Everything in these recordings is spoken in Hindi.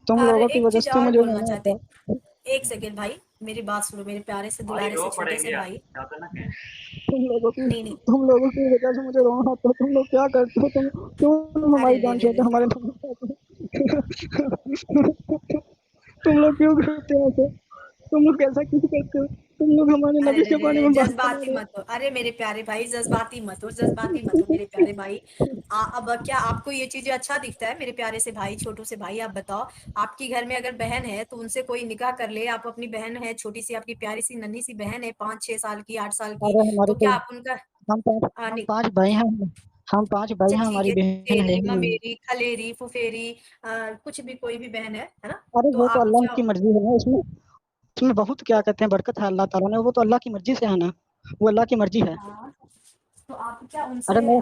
तुम और लोगों की एक वजह चीज से और मुझे बोलना रोना आता चाहते, है। एक सेकेंड भाई, मेरी बात सुनो, मेरे प्यारे से भाई दुलारे रो से छोटे से पड़ेंगे यार, भाई। ज्यादा ना कहें। नहीं नहीं, तुम लोगों की वजह से मुझे रोना आता है। तुम लोग क्या करते हो? तुम अरे हमारी रे जान रे रे, छोड़ते हो, हमारे तुम लोग क्यों करते हो ऐसे? तुम लोग ऐसा क्यों करते हो? तुम लोग हमारे अरे नबी रे के रे बारे रे, में बात बना जज्बाती रहे हो। मत हो, अरे मेरे प्यारे भाई जज्बाती मत हो, जज्बाती मत हो मेरे प्यारे भाई। अब क्या आपको ये चीजें अच्छा दिखता है मेरे प्यारे से भाई, छोटू से भाई? आप बताओ, आपकी घर में अगर बहन है तो उनसे कोई निकाह कर ले, आप अपनी बहन है छोटी सी, आपकी प्यारी सी नन्ही सी बहन है, 5-6 साल की, 8 साल की, अरे हमारे तो तो क्या आप उनका हम पांच भाई हैं। हम पांच भाई अच्छा हैं, ठीक हमारी है, बहन है तेरी ही नहीं। ममेरी खलेरी फुफेरी, कुछ भी कोई भी बहन है ना? अरे तो वो तो आप अल्लाह क्या, की मर्जी है ना इसमें। इसमें बहुत क्या कहते हैं, बरकत है अल्लाह ताला ने। वो तो अल्लाह की मर्जी से है ना। वो अल्लाह की मर्जी है। हाँ, तो आप क्या अरे उनसे मैं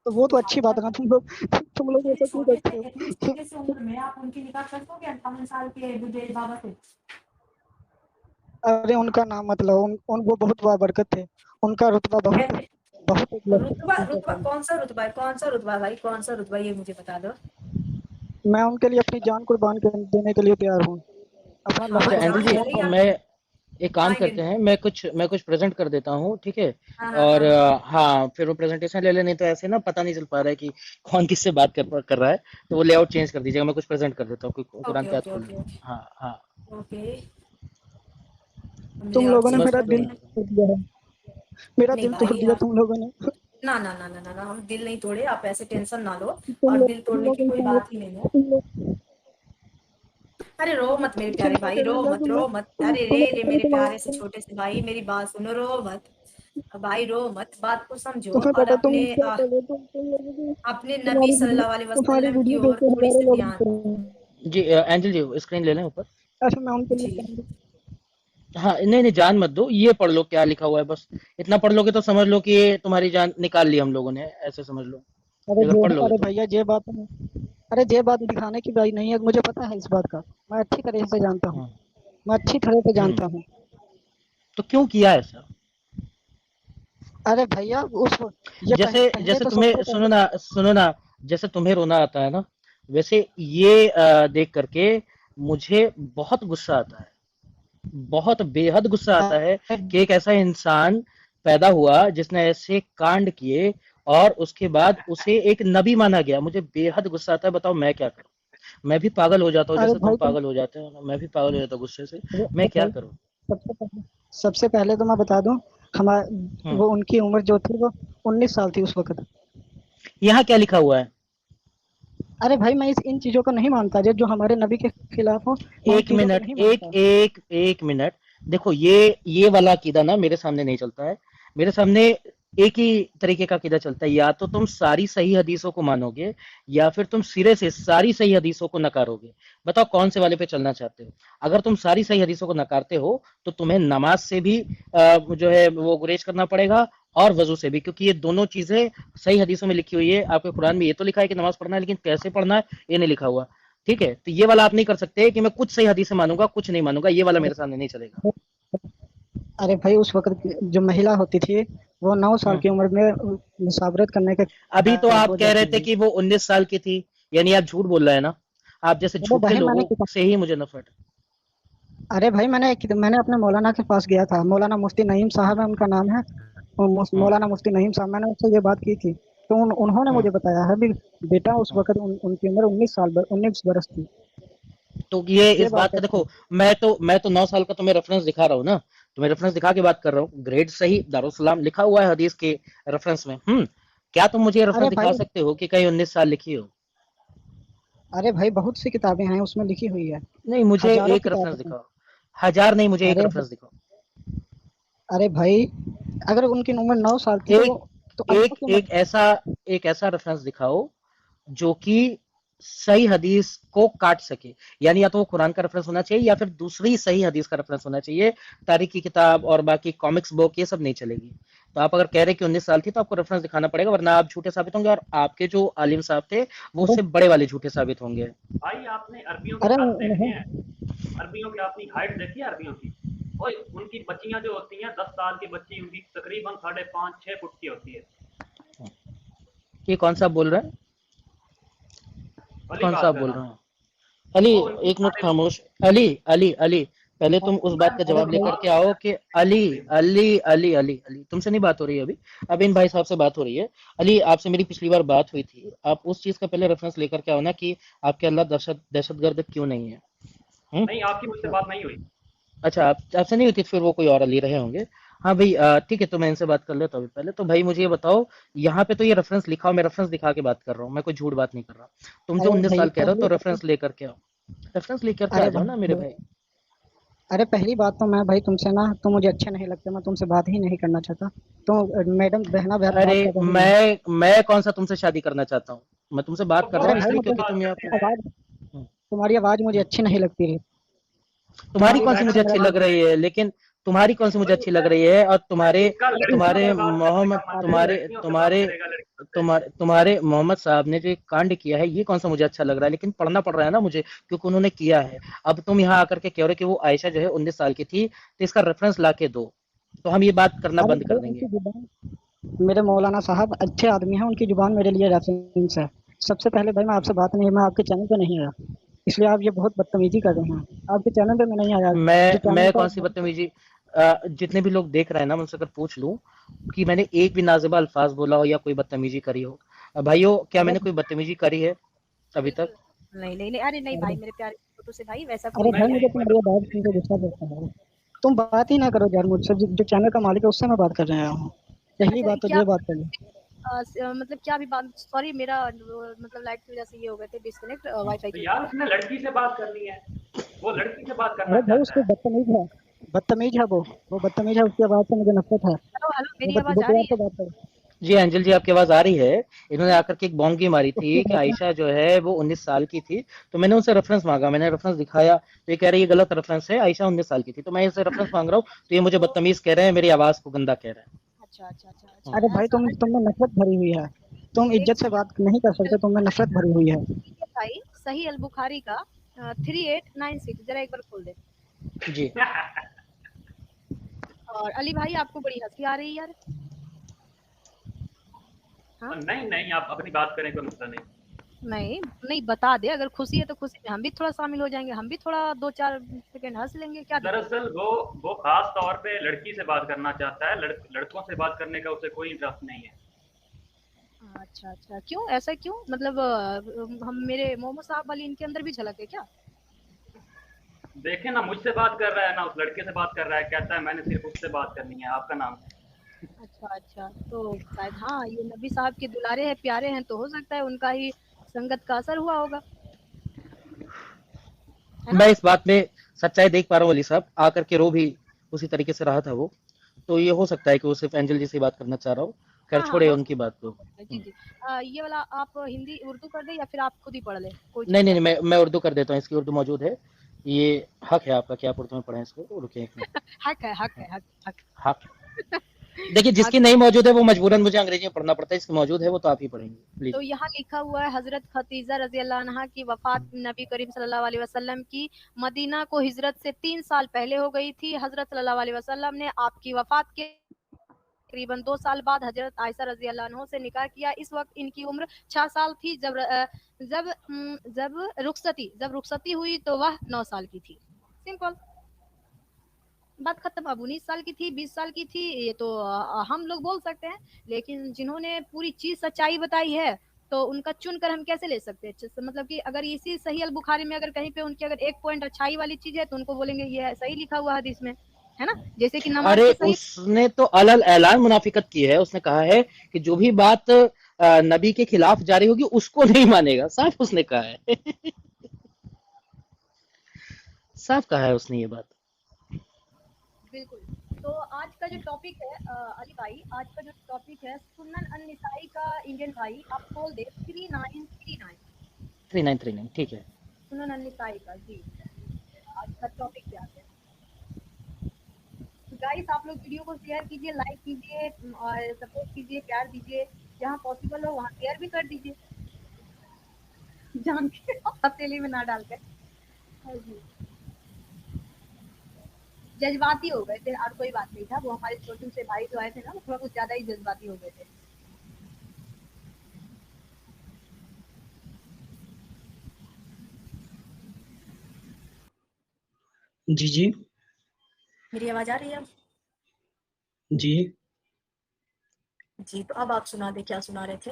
तो वो तो अच्छी आप बात क्या है ना। तुम लोग इतनी ऐसा क्यों छोटे से, करते इतनी हो? छोटे से उम्र में आप उनकी निकाह कर दोगे 58 साल के बुढ़े बाबा से? अरे उनका नाम मत लो। वो बहुत बरकत थे। उनका रुतबा बहुत कैसे? बहुत रुतबा ऊंचा रुतबा था। कौन सा रुतबा है, कौन सा रुतबा है भाई, कौन सा रुतबा, ये मुझे बता दो। मैं उनके लिए अपनी जान कुर्बान देने के लिए तैयार हूँ। अपना हाँ अच्छा लहू एंजल जान जी, ले रही मैं आपकी। एक काम हाँ करते इंजन, हैं, मैं कुछ प्रेजेंट कर देता हूँ, ठीक है? हाँ हाँ और हाँ, हाँ, फिर वो प्रेजेंटेशन ले ले, नहीं तो ऐसे ना पता नहीं चल पा रहा है कि कौन किससे बात कर रहा है। तो वो लेआउट चेंज कर दीजिएगा, मैं कुछ प्रेजेंट कर देता हूँ, कुरान ओके की आयत ओके खोल ओके दूँ। हाँ हाँ, ओके, हम तुम लेआउट लोगों ने चेंज बस मेरा कर दिल रहे हैं। तोड़ दिया है। मेरा नहीं दिल तोड़ भाई दिया तुम लोगों ने। ना ना ना ना ना ना, हम दिल नहीं तोड़े, आप ऐसे टेंशन ना लो। तुम और लोग दिल तुम तोड़ने लोग की कोई इंसान बात ही नहीं है। तुम लोग अरे रो तुम मत मेरे लोग प्यारे चिंता भाई, रो करने मत लगे। रो मत, अरे रे रे मेरे प्यारे से छोटे से भाई, मेरी बात सुनो, रो मत भाई, रो मत, बात को समझो तुम्हें और पता तुम अपने क्या कर रहे हो? तुम लोगों की अपने नबी तुम्हारी वीडियो सल्लल्लाहु अलैहि तुम्हारी वसल्लम की वीडियो देख ओर के थोड़ी हजारों सी लोग ध्यान। देख रहे हैं। जी। एंजल जी, स्क्रीन ले लें ऊपर। ऐसे मैं उनके लिए जी, कहूंगी। हाँ, नहीं नहीं, जान मत दो, ये पढ़ लो क्या लिखा हुआ है, बस इतना पढ़ लोगे तो समझ लो कि ये तुम्हारी जान निकाल ली हम लोगों ने, ऐसे समझ लो, अगर पढ़ लोगे अरे तो। भैया ये बात है। अरे ये बात दिखाने की बात नहीं है, मुझे पता है इस बात का। मैं अच्छी तरह से जानता हूँ। हम्म मैं अच्छी तरह से हम्म, जानता हूँ। तो क्यों किया ऐसा? अरे भैया उस ये जैसे पहले जैसे तो तुम्हें, सबसे सुनो पहले ना सुनो ना, जैसे तुम्हें रोना आता है ना, वैसे ये देख करके मुझे बहुत गुस्सा आता है, बहुत बेहद गुस्सा आता है कि एक ऐसा इंसान पैदा हुआ जिसने ऐसे कांड किए और उसके बाद उसे एक नबी माना गया। मुझे बेहद गुस्सा आता है, बताओ मैं क्या करूं? मैं भी पागल हो जाता हूँ, अरे जैसे तुम भाई तुम पागल हो जाते हो ना, मैं भी पागल हो जाता हूँ गुस्से से। अरे मैं क्या भाई करूं? सबसे पहले तो मैं बता दूं। हमारे हम्म वो उनकी उम्र जो थी वो 19 साल थी उस वक्त। यहाँ क्या लिखा हुआ है? अरे भाई मैं इन चीजों को नहीं मानता। जो जो हमारे नबी के खिलाफ हो, मैं उन एक चीजों को मिनट, नहीं एक मानता। एक एक मिनट। देखो, ये वाला अकीदा ना मेरे सामने नहीं चलता है। मेरे सामने एक ही तरीके का अकीदा चलता है, या तो तुम सारी सही हदीसों को मानोगे या फिर तुम सिरे से सारी सही हदीसों को नकारोगे। बताओ कौन से वाले पे चलना चाहते हो? अगर तुम सारी सही हदीसों को नकारते हो तो तुम्हें नमाज से भी जो है वो गुरेज करना पड़ेगा, और वजू से भी, क्योंकि ये दोनों चीजें सही हदीसों में लिखी हुई है। आपके कुरान में ये तो लिखा है कि नमाज पढ़ना है, लेकिन कैसे पढ़ना है ये नहीं लिखा हुआ। ठीक है, तो ये वाला आप नहीं कर सकते कि मैं कुछ सही हदीस मानूंगा कुछ नहीं मानूंगा, ये वाला मेरे सामने नहीं चलेगा। अरे भाई उस वक्त जो महिला होती थी वो 9 साल हम्म की उम्र में मुसावरत करने के अभी तो काबिल आप हो कह रहे जाती थे है। कि वो 19 साल की थी, यानी आप झूठ बोल रहे हैं ना? आप जैसे अरे झूठे भाई लोगों से ही मुझे नफरत अरे भाई मैंने अपने मौलाना के पास गया था। मौलाना मुफ्ती नईम साहब है उनका नाम है। है। मौलाना मुफ्ती नईम साहब, मैंने उनसे ये बात की थी। तो उन्होंने हम्म मुझे बताया है भी। बेटा उस हम्म। वक्त उनकी उम्र 19 बरस थी। तो ये ये इस बात बात है। का देखो, मैं तो 9 साल का तुम्हें रेफरेंस दिखा रहा हूँ ना, तुम्हें रेफरेंस दिखा के बात कर रहा हूँ, ग्रेड सही दारुसलाम लिखा हुआ है हदीस के रेफरेंस में। क्या तुम मुझे रेफरेंस अरे दिखा भाई सकते हो कि कहीं 19 साल लिखी हो? अरे भाई बहुत सी किताबें हैं उसमें लिखी हुई है। नहीं, मुझे हजारों एक रेफरेंस किताबें हैं। दिखाओ। हजार नहीं, मुझे एक अरे रेफरेंस दिखाओ। अरे भाई अगर उनकी उम्र 9 साल थी एक तो अल्लाह एक की एक ऐसा एक ऐसा रेफरेंस दिखाओ जो कि सही हदीस को काट सके। यानी या तो वो कुरान का रेफरेंस होना चाहिए या फिर दूसरी सही हदीस का रेफरेंस होना चाहिए। तारीख की किताब और बाकी कॉमिक्स बुक ये सब नहीं चलेगी। तो आप अगर कह रहे हैं कि 19 साल थी तो आपको रेफरेंस दिखाना पड़ेगा, वरना आप झूठे साबित होंगे, और आपके जो आलिम साहब थे वो उससे बड़े वाले झूठे साबित होंगे। भाई आपने अरबियों के अरे कद देखे हैं? अरबियों की आपने हाइट देखी है अरबियों की? ओए उनकी बच्चियां जो होती हैं 10 साल की बच्ची, उनकी तकरीबन 5.5-6 फुट की होती है। ये कौन सा बोल रहा है? अली कौन सा बात आप कर बोल रहा रहे हूँ। हो? अली, वो उनकी एक मिनट सारे खामोश। अली अली अली, पहले तुम उस बात का अरे जवाब भाई, लेकर के आओ कि अली अली अली अली अली, तुमसे नहीं बात हो रही है अभी, अब इन भाई साहब से बात हो रही है। अली, आपसे मेरी पिछली बार बात हुई थी, आप उस चीज का पहले रेफरेंस लेकर के आओ ना कि आपके अल्लाह दहशतगर्द क्यों नहीं है। नहीं, आपकी मुझसे बात नहीं हुई। अच्छा, आप आपसे नहीं हुई थी, फिर वो कोई और अली रहे होंगे। हाँ भाई, ठीक है, तो मैं इनसे बात कर लेता हूँ अभी पहले। तो भाई मुझे ये बताओ, यहाँ पे तो ये रेफरेंस लिखा हो, मैं रेफरेंस दिखा के बात कर रहा हूँ, मैं कोई झूठ बात नहीं कर रहा। तुम जो अरे 19 भाई साल कह रहे हो तो पहली रेफरेंस लेकर के आओ, रेफरेंस लेकर के आ अरे जाओ ना मेरे भाई भाई। अरे पहली बात तो मैं भाई तुमसे ना, तुम मुझे अच्छे नहीं लगते, मैं तुमसे बात ही नहीं करना चाहता। तुम मैडम बहना अरे बात कर रही हो। मैं कौन सा तुमसे शादी करना चाहता हूँ? मैं तुमसे तो बात कर रहा वो अरे हूँ भाई इसलिए लड़की से क्योंकि बात तुम यहाँ करते पे। हैं। आवाज हम्म, तुम्हारी आवाज मुझे हम्म। अच्छी नहीं लगती है। तुम्हारी तुम्हारी कौन सी आवाज मैडम मुझे से से अच्छी मेरा बात लग रही है, लेकिन तुम्हारी कौन सी मुझे वही अच्छी लग रही है? और तुम्हारे इसका लड़कियों तुम्हारे से बात करने का मोहम्मद मन है, तुम्हारे लड़कियों से बात तुम्हारे करेगा लड़कियों से। तुम्हारे मोहम्मद साहब ने जो एक कांड किया है, ये कौन सा मुझे अच्छा लग रहा है? लेकिन पढ़ना पड़ रहा है ना मुझे, क्योंकि उन्होंने किया है। अब तुम यहाँ आकर के कह रहे हो कि वो आयशा जो है 19 साल की थी, तो इसका रेफरेंस ला के दो, तो हम ये बात करना अरे बंद भाई कर देंगे। उनकी जुबान, मेरे मौलाना साहब अच्छे आदमी हैं, उनकी जुबान मेरे लिए रेफरेंस है। सबसे पहले भाई मैं आपसे बात नहीं, मैं आपके चैनल पे नहीं आया, इसलिए आप ये बहुत बदतमीजी कर रहे हैं। आपके चैनल पे मैं नहीं आया, जो चैनल मैं पर कौन सी बदतमीजी? जितने भी लोग देख रहे हैं ना, उनसे अगर पूछ लूं कि मैंने एक भी नाज़िबा अल्फाज बोला हो या कोई बदतमीजी करी हो, भाइयों, क्या अरे मैंने कोई बदतमीजी करी है अभी तक? बिल्कुल नहीं नहीं नहीं, अरे नहीं भाई, अरे मेरे प्यारे छोटू से भाई, वैसा अरे कोई भाई नहीं है। मुझे तुम्हारी आवाज सुन के गुस्सा करता है। तुम बात ही ना करो यार मुझसे, जो चैनल का मालिक है उससे मैं बात कर रहा हूँ। पहली अच्छा बात तो क्या ये बात कर लो। मतलब क्या भी बात, सॉरी मेरा मतलब लाइट की वजह से ये हो गए थे डिस्कनेक्ट वाईफाई तो की यार वजह उसने लड़की से बात करनी है, वो लड़की से बात करना अरे भाई चाहता उसको है। बदतमीज है, बदतमीज है वो बदतमीज है, उसकी आवाज से मुझे नफरत है। से। हेलो हेलो, वो मेरी आवाज आ बेकार रही से है? बात करो। जी अंजल जी, आपकी आवाज आ रही है। इन्होंने आकर के एक बोंगी मारी उसकी थी कि आवाज में आयशा जो है वो 19 साल की थी, तो मैंने उनसे रेफरेंस मांगा, मैंने रेफरेंस दिखाया, तो ये कह रही है ये गलत रेफरेंस है, आयशा 19 साल की थी। तो मैं इनसे रेफरेंस मांग रहा हूँ, तो ये मुझे तो बदतमीज कह रहे हैं, मेरी आवाज को गंदा कह रहे हैं। अच्छा अच्छा अच्छा अच्छा, अरे भाई ऐसा अच्छा। तुम में नफरत भरी हुई है, तुम एक इज्जत से बात नहीं कर सकते, तुम में नफरत भरी हुई है। ठीक है भाई, सही अल बुखारी का 3896 जरा एक बार खोल दे। जी। और अली भाई आपको बड़ी हंसी आ रही है यार। हाँ नहीं नहीं, आप अपनी बात करें, कोई मसला नहीं। नहीं नहीं, बता दे, अगर खुशी है तो खुशी में हम भी थोड़ा शामिल हो जाएंगे, हम भी थोड़ा 2-4 सेकंड हंस लेंगे, क्या दिक्कत है? दरअसल वो खास तौर पे लड़की से बात करना चाहता है, लड़कों से बात करने का उसे कोई इंटरेस्ट नहीं है। अच्छा अच्छा, क्यों ऐसा क्यों, मतलब हम मेरे मोहम्मद साहब वाली इनके अंदर भी झलक है क्या? देखे ना, मुझसे बात कर रहा है ना उस लड़के से बात कर रहा है, कहता है मैंने सिर्फ उससे बात करनी है, आपका नाम है। अच्छा अच्छा, तो शायद हाँ, ये नबी साहब के दुलारे हैं, प्यारे हैं, तो हो सकता है उनका ही संगत का असर हुआ होगा, है ना? मैं इस बात में सच्चाई देख पा रहा हूँ अली साहब, आकर के रो भी उसी तरीके से रहा था वो, तो ये हो सकता है कि वो सिर्फ एंजल जी से बात करना चाह रहा हो। खैर हाँ हाँ, छोड़े हो उनकी सकता बात को। है जी जी। ये वाला आप हिंदी उर्दू कर दे या फिर आप खुद ही पढ़ ले, कोई नहीं चक्कर नहीं नहीं, नहीं। मैं उर्दू कर देता हूँ, इसकी उर्दू मौजूद है। ये हक है आपका कि आप उर्दू में पढ़ें इसको, रुकिए एक मिनट। हक है हक है हक हक हक। देखिए, हक। जिसकी नहीं मौजूद है वो मजबूरन मुझे अंग्रेजी में पढ़ना पड़ता है, इसकी मौजूद है वो तो आप ही पढ़ेंगे तो प्लीज। यहाँ लिखा हुआ है, हजरत खतीजा रजी अल्लाह अन्हा की वफात नबी करीम सल्लल्लाहु अलैहि वसल्लम की मदीना को हिजरत से 3 साल पहले हो गई थी। हजरत सल्लल्लाहु अलैहि वसल्लम ने आपकी वफात के तकरीबन 2 साल बाद हजरत आयशा रजी अल्लाह अन्हा से निकाह किया। इस वक्त इनकी उम्र 6 साल थी। जब रुखसती हुई तो वह 9 साल की थी। सिंपल बात खत्म। अब 19 साल की थी, 20 साल की थी, ये तो हम लोग बोल सकते हैं, लेकिन जिन्होंने पूरी चीज सच्चाई बताई है तो उनका चुन कर हम कैसे ले सकते हैं? मतलब कि अगर इसी सही अल बुखारी में अगर कहीं पे उनकी अगर एक पॉइंट अच्छाई वाली चीज है तो उनको बोलेंगे ये सही लिखा हुआ हदीस में, है ना? जैसे कि नमाज अरे को सही। उसने तो अलल ऐलान मुनाफिकत की है, उसने कहा है कि जो भी बात नबी के खिलाफ जारी होगी उसको नहीं मानेगा, साफ उसने कहा है। साफ कहा है उसने ये बात। बिल्कुल। तो आज का जो टॉपिक है अली भाई, आज का जो टॉपिक है सुनन अन निसाई का, इंडियन भाई आप खोल दे 3939। 3939 ठीक है। सुनन अन निसाई का जी, आज का टॉपिक क्या है? गाइस आप लोग वीडियो को शेयर कीजिए, लाइक कीजिए और सपोर्ट कीजिए, प्यार दीजिए, जहाँ पॉसिबल हो वहाँ शेयर भी कर दीजिए, जान के हथेली में ना डालकर। हाँ जी, जज्बाती हो गए थे और कोई बात नहीं था, वो हमारे छोटू से भाई जो आए थे ना, वो थोड़ा कुछ ज्यादा ही जज्बाती हो गए थे। जी जी मेरी आवाज आ रही है अब? जी। जी, तो अब आप सुना दे, क्या सुना रहे थे?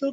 ये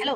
हेलो,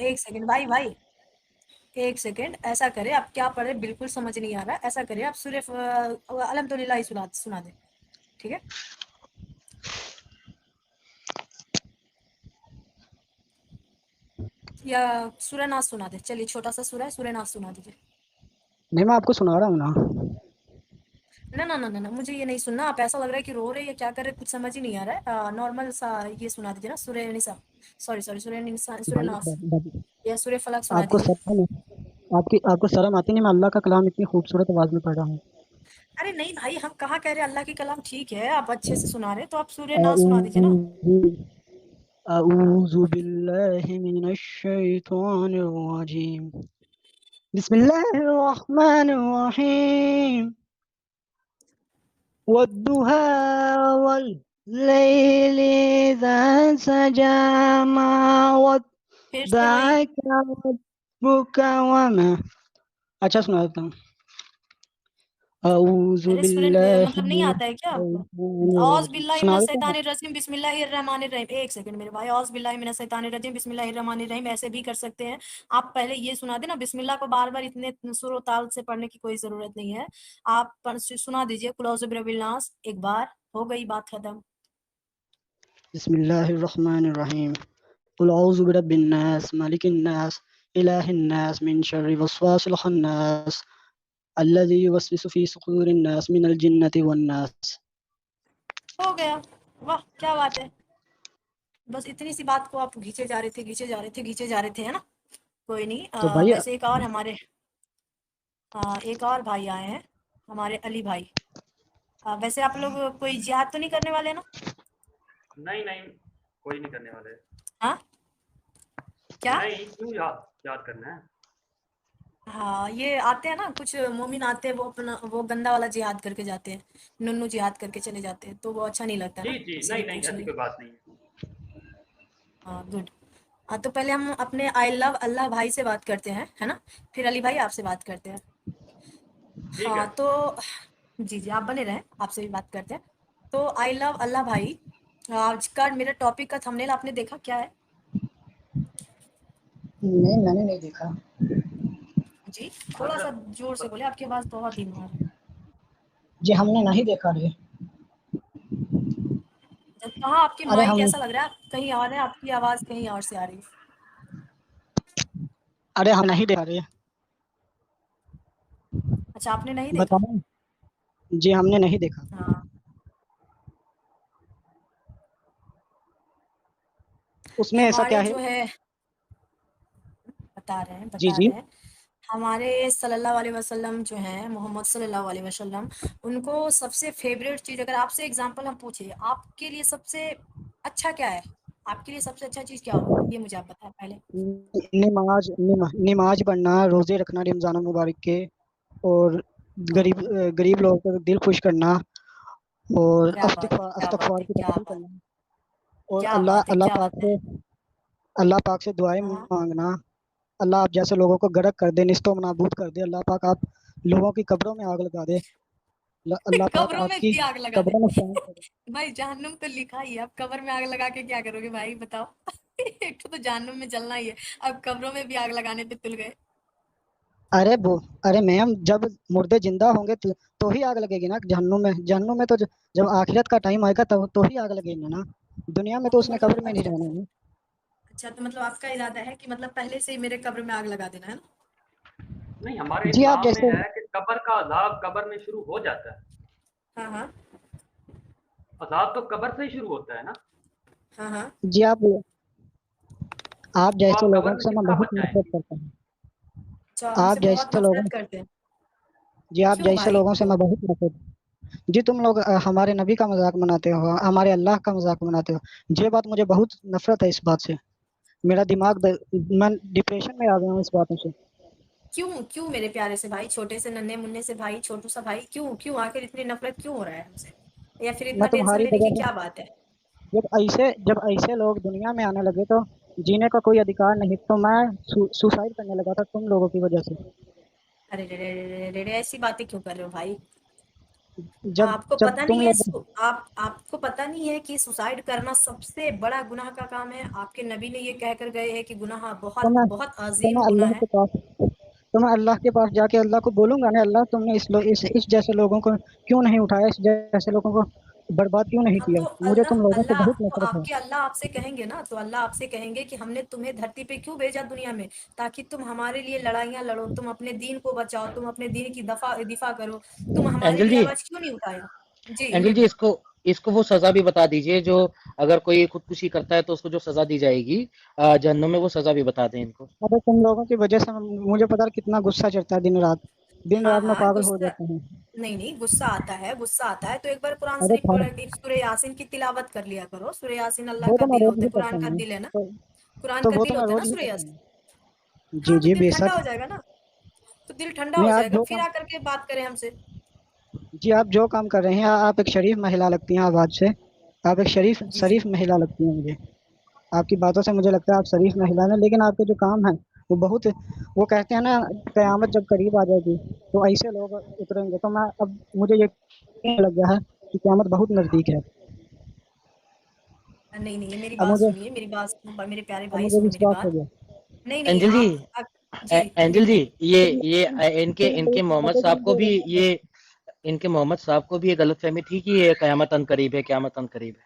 एक सेकंड भाई भाई, एक सेकंड, ऐसा करे, आप क्या पढ़ रहे बिल्कुल समझ नहीं आ रहा है, ऐसा करे आप सूर्य अल्हम्दुलिल्लाह ही सुना दे, ठीक है? या सूर्य नाथ सुना दे, चलिए, छोटा सा सूर्य है, सूर्य नाथ सुना दीजिए। नहीं मैं आपको सुना रहा हूँ ना। ना ना ना ना ना, मुझे ये नहीं सुनना, आप ऐसा लग रहा है कि रो रहे हैं या क्या कर रहे हैं, कुछ समझ ही नहीं आ रहा है। नॉर्मल सा ये सुना दीजिए ना, सूर्य निसा, सॉरी सॉरी, सूर्य निसा, सूर्य भाई नाथ या सूर्य फलक सुना आपको दीजिए। शर्म आपको शर्म आती नहीं? मैं अल्लाह का कलाम इतनी खूबसूरत आवाज में पढ़ रहा हूँ। अरे नहीं भाई, हम कहाँ कह रहे हैं अल्लाह की कलाम ठीक है, आप अच्छे से सुना रहे हैं, तो आप सूर्य नाथ सुना दीजिए ना। अऊज़ु बिल्लाहि मिनश शैतानिर रजीम बिस्मिल्लाहिर रहमानिर रहीम वद्दुहा वल्लैलि इज़ा सजा मा फिर से वही। वद्दअक रब्बुका वमा। अच्छा सुना देता हूँ। अऊज़ु अरे स्टूडेंट, बिल्लाहि मतलब नहीं आता है क्या आपको? मिनश औज़ बिल्लाहि सुना मिनश देता हूँ। शैतानिर रजीम बिस्मिल्लाहिर रहमानिर रहीम। एक सेकंड मेरे भाई, औज़ बिल्लाहि मिनश शैतानिर रजीम बिस्मिल्लाहिर रहमानिर रहीम ऐसे भी कर सकते हैं। आप पहले ये सुना देना, बिस्मिल्लाह को बार बार इतने सुर और ताल से पढ़ने की कोई जरूरत नहीं है। आप सुना दीजिए कुल औज़ु बिरब्बिल नास, एक बार, हो गई बात खत्म। बिस्मिल्लाहिर रहमानिर रहीम कुल औज़ु बिरब्बिन नास मालिकिन नास इलाहिन नास मिन शर्रि वस्वासिल खन्नास अल्लज़ी युवस्विसु फी सुदूरिन नास मिनल जिन्नति वन नास। हो गया, वाह क्या बात है। बस इतनी सी बात को आप खींचे जा रहे थे, खींचे जा रहे थे, खींचे जा रहे थे, है ना? कोई नहीं, तो भाई वैसे एक और भाई आए हैं, हमारे अली भाई। वैसे आप लोग कोई जिहाद तो नहीं करने वाले ना? नहीं नहीं, कोई नहीं करने वाले। हाँ, क्या? नहीं, क्यों याद याद करना है? हाँ, ये आते हैं ना कुछ मोमिन, आते हैं वो अपना वो गंदा वाला जिहाद करके जाते हैं, नुन्नू जिहाद करके चले जाते हैं, तो वो अच्छा नहीं लगता जी ना, जी, इसीलिए नहीं नहीं, पूछ ऐसी रही। कोई बात नहीं है। हाँ, गुड। तो पहले हम अपने आई लव अल्लाह भाई से बात करते हैं, है ना? फिर अली भाई आपसे बात करते हैं। ठीक है। हाँ, तो जी जी, आप बने रहें, आपसे भी बात करते हैं। तो आई लव अल्लाह भाई, आज का मेरा टॉपिक का थंबनेल आपने देखा क्या है? नहीं मैंने नहीं देखा। जी, थोड़ा सा हजरत जोर से बोले, आपकी आवाज़ बहुत धीमा है। जी हमने नहीं देखा रे। जब कहाँ आपकी अरे माइक हम ऐसा लग रहा है आप कहीं और है, आपकी आवाज़ कहीं और से आ रही है। अरे हम नहीं देखा रे। अच्छा, आपने नहीं देखा? बताओ। जी हमने नहीं देखा। हाँ, उसमें ऐसा क्या हमारे है? जो है, जी बता जी। रहे हैं, हमारे सल्लल्लाहु अलैहि वसल्लम जो हैं, मोहम्मद सल्लल्लाहु अलैहि वसल्लम, उनको सबसे फेवरेट चीज़, अगर आपसे एग्जांपल हम पूछे, आपके लिए सबसे अच्छा क्या है? आपके लिए सबसे अच्छा चीज़ क्या होगा? ये मुझे आप बताएं पहले। नमाज पढ़ना, रोजे रखना रमजान मुबारक के, और हाँ, गरीब लोगों का दिल खुश करना, और क्या बात है, क्या बात इस्तगफार है, की क्या तकरीर बात करना, है, और क्या बात है, क्या बात है। अल्लाह पाक से दुआएं हाँ, मांगना। अल्लाह आप जैसे लोगों को गर्क कर दे, निस्तो नाबूद कर दे। अल्लाह पाक आप लोगों की कब्रों में आग लगा दे। अल्लाह पाक कब्रों में आपकी भी आग लगा दे। कब्रों में शांत करे। भाई जहन्नुम तो लिखा ही है, अब कब्र में आग लगा के क्या करोगे भाई, बताओ। एक तो जहन्नुम में जलना ही है, अब कब्रों में भी आग लगाने पे तुल गए। अरे वो अरे मैम, जब मुर्दे जिंदा होंगे तो ही आग लगेगी ना जहन्नुम में। जहन्नुम में तो जब आखिरत का टाइम आएगा तब तो ही आग लगेगी ना। दुनिया में तो तो उसने मतलब कब्र में नहीं अच्छा, रहना है। अच्छा, तो मतलब आपका इरादा है कि मतलब पहले से ही मेरे कब्र में आग लगा देना, है ना? नहीं, हमारे जी आप इस्लाम में जैसे है कि कब्र का अज़ाब कब्र में शुरू हो जाता है। हाँ हाँ, अज़ाब तो कब्र से ही शुरू होता है ना। हाँ हाँ। जी आप तो जैसे आप कब्र लोगों में से किस मैं तरह बहुत बच नफरत जाएंगी? करता हूँ। अच्छा, आप हमसे बहुत जैसे लोगों नफरत करते हैं। जी, आप क्यों जैसे भाई, लोगों से क्यों? मैं बहुत नफरत। जी, तुम लोग हमारे नबी का मजाक बनाते हो, हमारे अल्लाह का मजाक बनाते हो। ये बात मुझे बहुत नफरत है इस बात से। मेरा दिमाग मैं डिप्रेशन में आ गया हूँ इस बातों से। क्यों क्यों मेरे प्यारे से भाई, छोटे से नन्हे मुन्ने से भाई, छोटू सा भाई, क्यों क्यों आखिर इतनी नफरत क्यों हो रहा है हमसे, या फिर मैं इतना टेंशन तुम्हारी लेने की वजह क्या से बात है? जब ऐसे लोग दुनिया में आने लगे तो जीने का कोई अधिकार नहीं, तो मैं सुसाइड करने लगा था तुम लोगों की वजह से। अरे रे रे रे रे रे रे, ऐसी बातें क्यों कर रहे हो भाई? जब आपको जब पता तुम नहीं है, लोग आपको पता नहीं है कि सुसाइड करना सबसे बड़ा गुनाह का काम है? आपके नबी ने ये कह कर गए हैं कि गुनाह तो बहुत मैं बहुत तो अजीम मैं गुनाह अल्लाह है। के पास तो मैं अल्लाह के पास जाके अल्लाह को बोलूंगा ना, अल्लाह तुमने इस जैसे लोगों को क्यों नहीं उठाया, इस जैसे लोगों को बर्बाद क्यों नहीं हाँ, किया। तो मुझे अल्लाह तुम लोगों से अल्लाह बहुत तो नफरत है। आपके अल्लाह आपसे कहेंगे ना, तो अल्लाह आपसे कहेंगे कि हमने तुम्हें धरती पे क्यों भेजा दुनिया में, ताकि तुम हमारे लिए लड़ाइयाँ लड़ो, तुम अपने दीन को बचाओ, तुम अपने दीन की दिफा करो। तुम हमारे एंजल लिए जी, आवाज क्यों नहीं उठाया? जी एंजल जी, इसको इसको वो सजा भी बता दीजिए जो अगर कोई खुदकुशी करता है तो उसको जो सजा दी जाएगी जहन्नुम में, वो सजा भी बता दें इनको। अरे तुम लोगों की वजह से मुझे पता है कितना गुस्सा चढ़ता है दिन हाँ रात में हाँ, पागल हो गुस्सा, जाते हैं। नहीं नहीं, गुस्सा आता है, गुस्सा आता है तो एक बार कुरान अरे शरीफ था पढ़ के सूरह यासीन की तिलावत कर लिया करो। सूरह यासीन अल्लाह वो का तो मैं दिल रोज होता ही है, करता कुरान का हूँ। दिल है ना, कुरान तो का वो तो दिल मैं होता है ना रोज ही सूरह करता यासीन। हूँ। जी हाँ, तो जी दिल ठंडा बेशक। हो जाएगा ना, तो दिल ठंडा नहीं हो आप जाएगा, जो फिर काम आकर के बात करें हमसे। जी आप जो काम कर रहे हैं, आप एक शरीफ महिला लगती हैं आवाज से। आप एक शरीफ जी जी। शरीफ महिला लगती हैं मुझे। आपकी बातों से मुझे लगता है आप शरीफ महिला हैं, लेकिन आपके जो काम है वो बहुत, वो कहते हैं ना, कयामत जब करीब आ जाएगी तो ऐसे लोग उतरेंगे। तो मैं अब मुझे ये लग गया है कि कयामत बहुत नजदीक है। नहीं नहीं, मेरी अब बात मुझे सुनिए, मेरी बात सुनो, मेरे प्यारे अब भाई मुझे सुनो मेरी विश्वास हो बात। गया। नहीं नहीं, एंजल जी, जी एंजल जी, ये तुम ये इनके तुम इनके मोहम्मद बातें साहब समझ को रहे भी हो ना? ये इनके मोहम्मद साहब को भी ये गलतफहमी थी कि ये कयामत अन करीब है, कयामत अन करीब है।